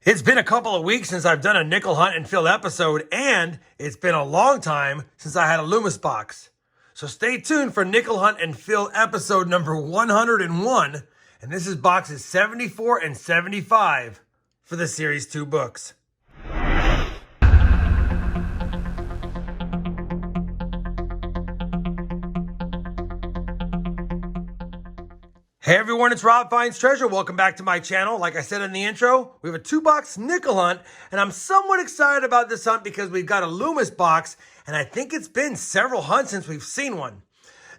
It's been a couple of weeks since I've done a nickel hunt and fill episode, and it's been a long time since I had a Loomis box. So stay tuned for nickel hunt and fill episode number 101, and this is boxes 74 and 75 for the Series 2 books. Hey everyone, it's RobFindsTreasure. Welcome back to my channel. Like I said in the intro, we have a 2-box nickel hunt, and I'm somewhat excited about this hunt because we've got a Loomis box, and I think it's been several hunts since we've seen one.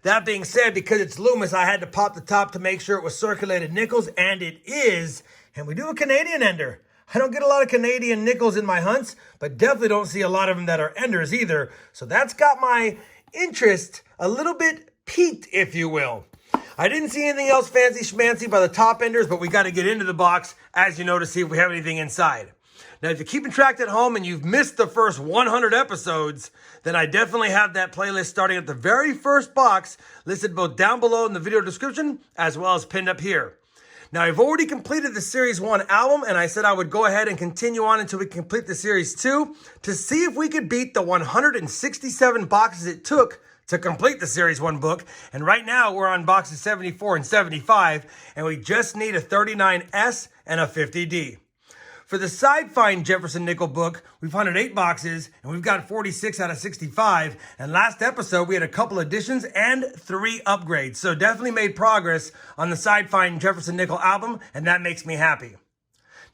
That being said, because it's Loomis, I had to pop the top to make sure it was circulated nickels, and it is, and we do a Canadian ender. I don't get a lot of Canadian nickels in my hunts, but definitely don't see a lot of them that are enders either, so that's got my interest a little bit piqued, if you will. I didn't see anything else fancy schmancy by the top enders, but we got to get into the box, as you know, to see if we have anything inside. Now, if you're keeping track at home and you've missed the first 100 episodes, then I definitely have that playlist starting at the very first box, listed both down below in the video description, as well as pinned up here. Now, I've already completed the Series 1 album, and I said I would go ahead and continue on until we complete the Series 2 to see if we could beat the 167 boxes it took to complete the Series 1 book. And right now we're on boxes 74 and 75, and we just need a 39S and a 50D. For the Side Find Jefferson Nickels book, we've hunted 8 boxes, and we've got 46 out of 65. And last episode, we had a couple additions and 3 upgrades. So definitely made progress on the Side Find Jefferson Nickels album, and that makes me happy.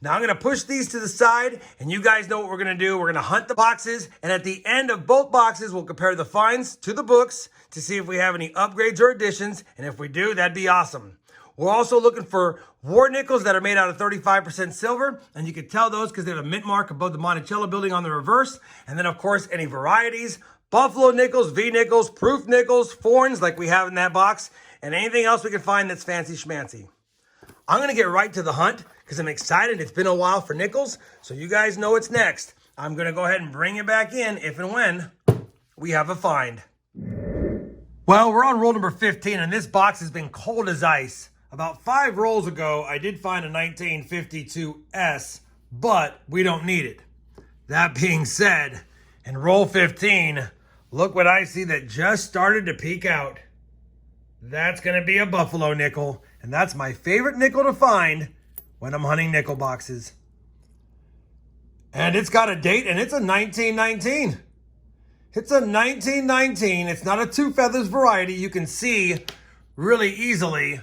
Now I'm going to push these to the side, and you guys know what we're going to do. We're going to hunt the boxes, and at the end of both boxes, we'll compare the finds to the books to see if we have any upgrades or additions, and if we do, that'd be awesome. We're also looking for war nickels that are made out of 35% silver, and you can tell those because they have a mint mark above the Monticello building on the reverse, and then, of course, any varieties, buffalo nickels, V-nickels, proof nickels, foreigns like we have in that box, and anything else we can find that's fancy schmancy. I'm going to get right to the hunt because I'm excited. It's been a while for nickels, so you guys know what's next. I'm going to go ahead and bring it back in if and when we have a find. Well, we're on roll number 15, and this box has been cold as ice. About 5 rolls ago, I did find a 1952S, but we don't need it. That being said, in roll 15, look what I see that just started to peek out. That's going to be a buffalo nickel, and that's my favorite nickel to find when I'm hunting nickel boxes. And it's got a date, and it's a 1919. It's a 1919. It's not a 2 feathers variety. You can see really easily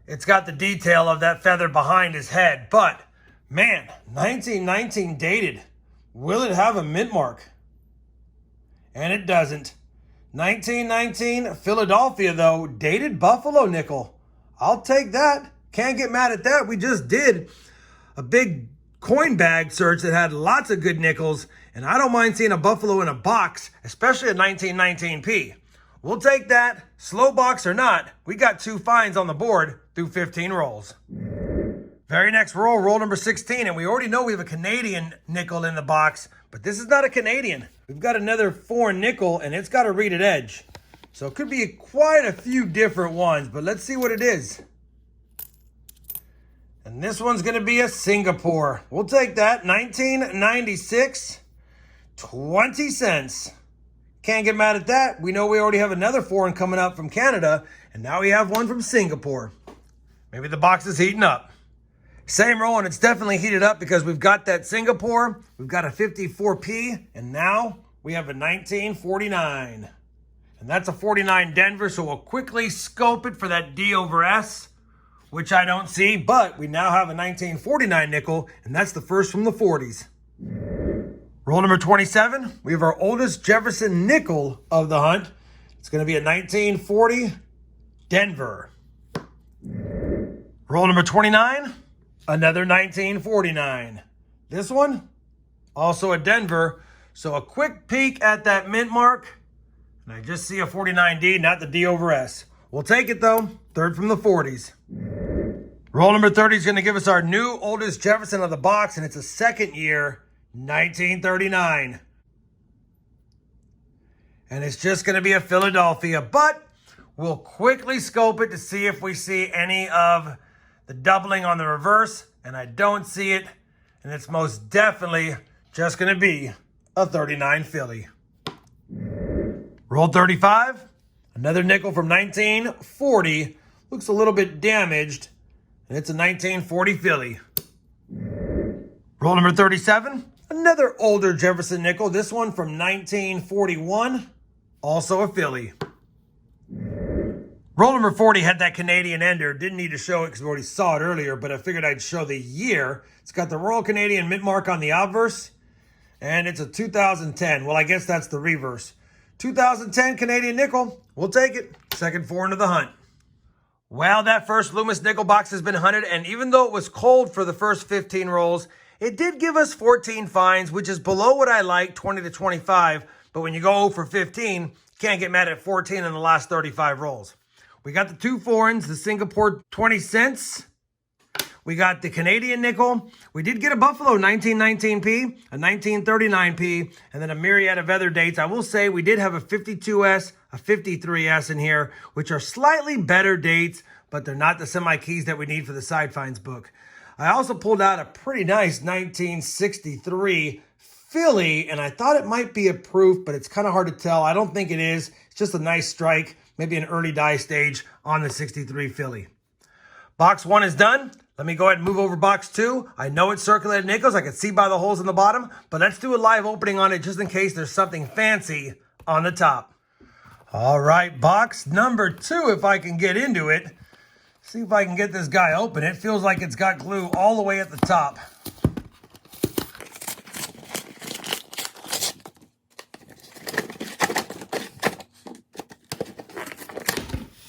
it's got the detail of that feather behind his head. But, man, 1919 dated. Will it have a mint mark? And it doesn't. 1919 Philadelphia, though, dated buffalo nickel. I'll take that. Can't get mad at that. We just did a big coin bag search that had lots of good nickels, and I don't mind seeing a buffalo in a box, especially a 1919P. We'll take that. Slow box or not, we got 2 finds on the board through 15 rolls. Very next roll, roll number 16, and we already know we have a Canadian nickel in the box, but this is not a Canadian. We've got another foreign nickel, and it's got a reeded edge. So it could be quite a few different ones, but let's see what it is. And this one's going to be a Singapore. We'll take that. 1996, 20 cents. Can't get mad at that. We know we already have another foreign coming up from Canada, and now we have one from Singapore. Maybe the box is heating up. Same roll, and it's definitely heated up because we've got that Singapore, we've got a 54P, and now we have a 1949. And that's a 49 Denver, so we'll quickly scope it for that D over S, which I don't see, but we now have a 1949 nickel, and that's the first from the 40s. Roll number 27, we have our oldest Jefferson nickel of the hunt. It's going to be a 1940 Denver. Roll number 29, another 1949. This one, also a Denver. So a quick peek at that mint mark. And I just see a 49D, not the D over S. We'll take it though, third from the 40s. Roll number 30 is going to give us our new oldest Jefferson of the box, and it's a second year, 1939. And it's just going to be a Philadelphia, but we'll quickly scope it to see if we see any of the doubling on the reverse, and I don't see it. And it's most definitely just going to be a 39 Philly. Roll 35. Another nickel from 1940. Looks a little bit damaged. And it's a 1940 Philly. Roll number 37. Another older Jefferson nickel. This one from 1941. Also a Philly. Roll number 40 had that Canadian ender. Didn't need to show it because we already saw it earlier, but I figured I'd show the year. It's got the Royal Canadian mint mark on the obverse, and it's a 2010. Well, I guess that's the reverse. 2010 Canadian nickel. We'll take it. Second four into the hunt. Well, that first Loomis nickel box has been hunted, and even though it was cold for the first 15 rolls, it did give us 14 finds, which is below what I like, 20 to 25. But when you go 0 for 15, you can't get mad at 14 in the last 35 rolls. We got the two foreigns, the Singapore 20 cents. We got the Canadian nickel. We did get a Buffalo 1919p, a 1939p, and then a myriad of other dates. I will say we did have a 52S, a 53S in here, which are slightly better dates, but they're not the semi-keys that we need for the side finds book. I also pulled out a pretty nice 1963 Philly, and I thought it might be a proof, but it's kind of hard to tell. I don't think it is. It's just a nice strike. Maybe an early die stage on the 63 Philly. Box 1 is done. Let me go ahead and move over box 2. I know it's circulated nickels. I can see by the holes in the bottom, but let's do a live opening on it just in case there's something fancy on the top. All right, box number 2, if I can get into it. See if I can get this guy open. It feels like it's got glue all the way at the top.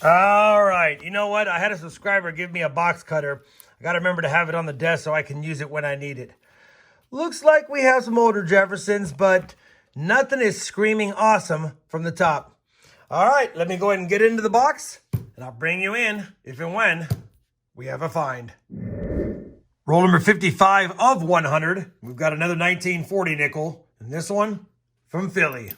All right, you know what? I had a subscriber give me a box cutter. I got to remember to have it on the desk so I can use it when I need it. Looks like we have some older Jeffersons, but nothing is screaming awesome from the top. All right, let me go ahead and get into the box, and I'll bring you in if and when we have a find. Roll number 55 of 100. We've got another 1940 nickel, and this one from Philly.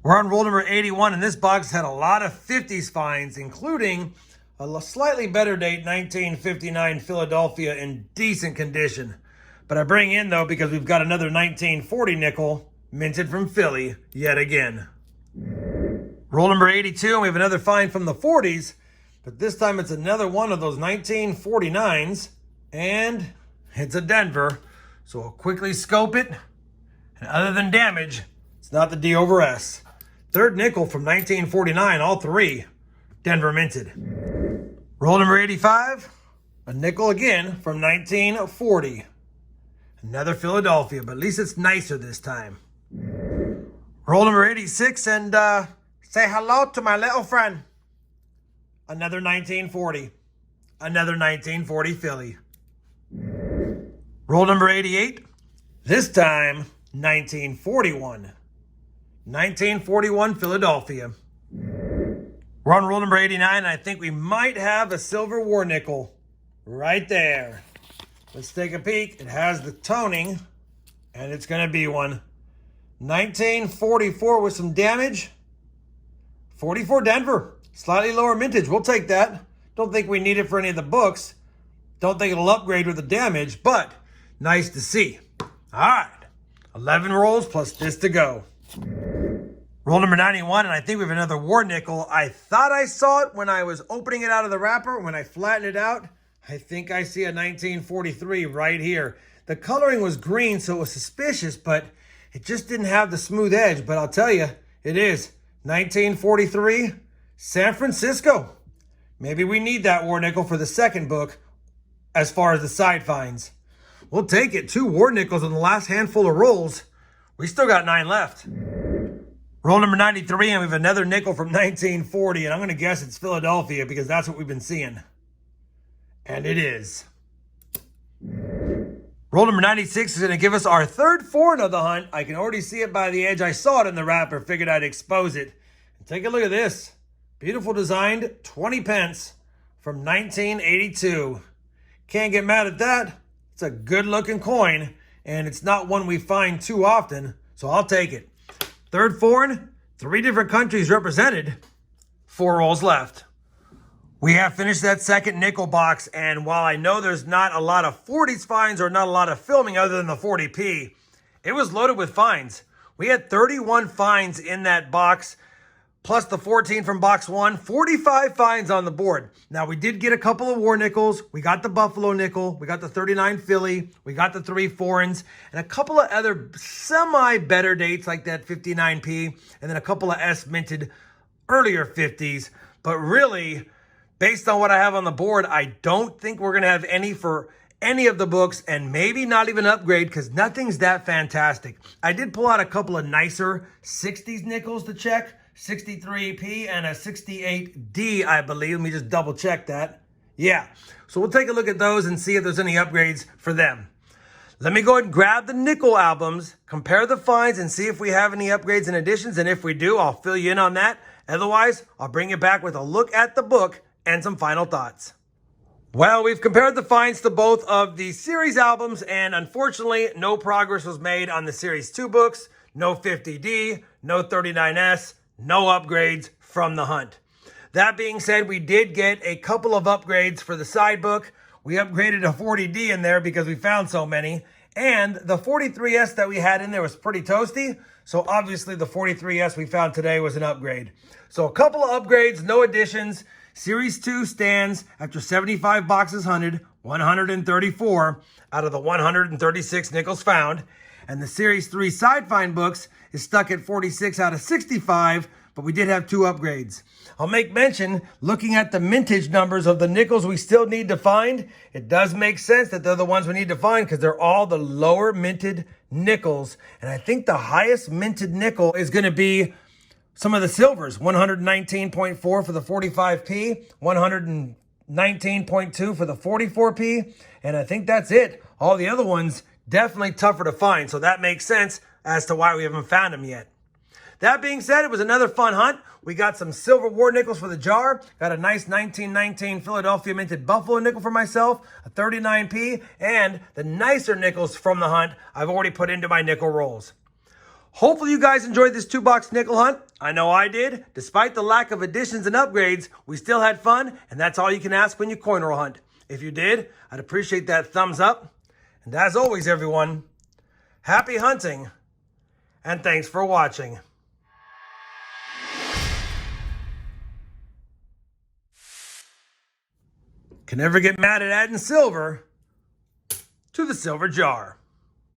We're on roll number 81, and this box had a lot of 50s finds, including a slightly better date, 1959 Philadelphia in decent condition. But I bring in, though, because we've got another 1940 nickel minted from Philly yet again. Roll number 82, and we have another find from the 40s, but this time it's another one of those 1949s, and it's a Denver. So I'll quickly scope it, and other than damage, it's not the D over S. Third nickel from 1949, all three Denver minted. Roll number 85, a nickel again from 1940. Another Philadelphia, but at least it's nicer this time. Roll number 86, and say hello to my little friend. Another 1940. Another 1940 Philly. Roll number 88, this time 1941. 1941 Philadelphia. We're on roll number 89, and I think we might have a silver war nickel right there. Let's take a peek. It has the toning, and it's going to be one. 1944 with some damage. 44 Denver. Slightly lower mintage. We'll take that. Don't think we need it for any of the books. Don't think it'll upgrade with the damage, but nice to see. All right. 11 rolls plus this to go. Roll number 91, and I think we have another war nickel. I thought I saw it when I was opening it out of the wrapper. When I flattened it out, I think I see a 1943 right here. The coloring was green, so it was suspicious, but it just didn't have the smooth edge. But I'll tell you, it is 1943 San Francisco. Maybe we need that war nickel for the second book as far as the side finds. We'll take it. 2 war nickels in the last handful of rolls. We still got 9 left. Roll number 93, and we have another nickel from 1940, and I'm going to guess it's Philadelphia because that's what we've been seeing. And it is. Roll number 96 is going to give us our third foreign of the hunt. I can already see it by the edge. I saw it in the wrapper, figured I'd expose it. And take a look at this. Beautiful designed 20 pence from 1982. Can't get mad at that. It's a good looking coin, and it's not one we find too often, so I'll take it. Third foreign, 3 different countries represented, 4 rolls left. We have finished that second nickel box, and while I know there's not a lot of 40s finds or not a lot of filming other than the 40p, it was loaded with finds. We had 31 finds in that box, plus the 14 from box 1, 45 finds on the board. Now, we did get a couple of war nickels. We got the Buffalo nickel. We got the 39 Philly. We got the 3 foreigns, and a couple of other semi-better dates like that 59p, and then a couple of S-minted earlier 50s. But really, based on what I have on the board, I don't think we're going to have any for any of the books, and maybe not even upgrade because nothing's that fantastic. I did pull out a couple of nicer 60s nickels to check. 63p and a 68D, I believe. Let me just double check that. Yeah, so we'll take a look at those and see if there's any upgrades for them. Let me go ahead and grab the nickel albums, compare the finds, and see if we have any upgrades and additions. And if we do, I'll fill you in on that. Otherwise, I'll bring you back with a look at the book and some final thoughts. Well, we've compared the finds to both of the series albums, and unfortunately, no progress was made on the series 2 books. No 50D, no 39S, no upgrades from the hunt. That being said, we did get a couple of upgrades for the side book. We upgraded a 40D in there because we found so many. And the 43S that we had in there was pretty toasty. So obviously the 43S we found today was an upgrade. So a couple of upgrades, no additions. Series 2 stands after 75 boxes hunted, 134 out of the 136 nickels found. And the Series 3 side find books is stuck at 46 out of 65, but we did have 2 upgrades. I'll make mention, looking at the mintage numbers of the nickels we still need to find, it does make sense that they're the ones we need to find because they're all the lower minted nickels. And I think the highest minted nickel is going to be some of the silvers, 119.4 for the 45p, 119.2 for the 44p, and I think that's it. All the other ones, definitely tougher to find, so that makes sense as to why we haven't found them yet. That being said, it was another fun hunt. We got some silver war nickels for the jar, got a nice 1919 Philadelphia minted Buffalo nickel for myself, a 39p, and the nicer nickels from the hunt I've already put into my nickel rolls. Hopefully you guys enjoyed this 2-box nickel hunt. I know I did. Despite the lack of additions and upgrades, we still had fun, and that's all you can ask when you coin roll hunt. If you did, I'd appreciate that thumbs up. And as always, everyone, happy hunting, and thanks for watching. Can never get mad at adding silver to the silver jar.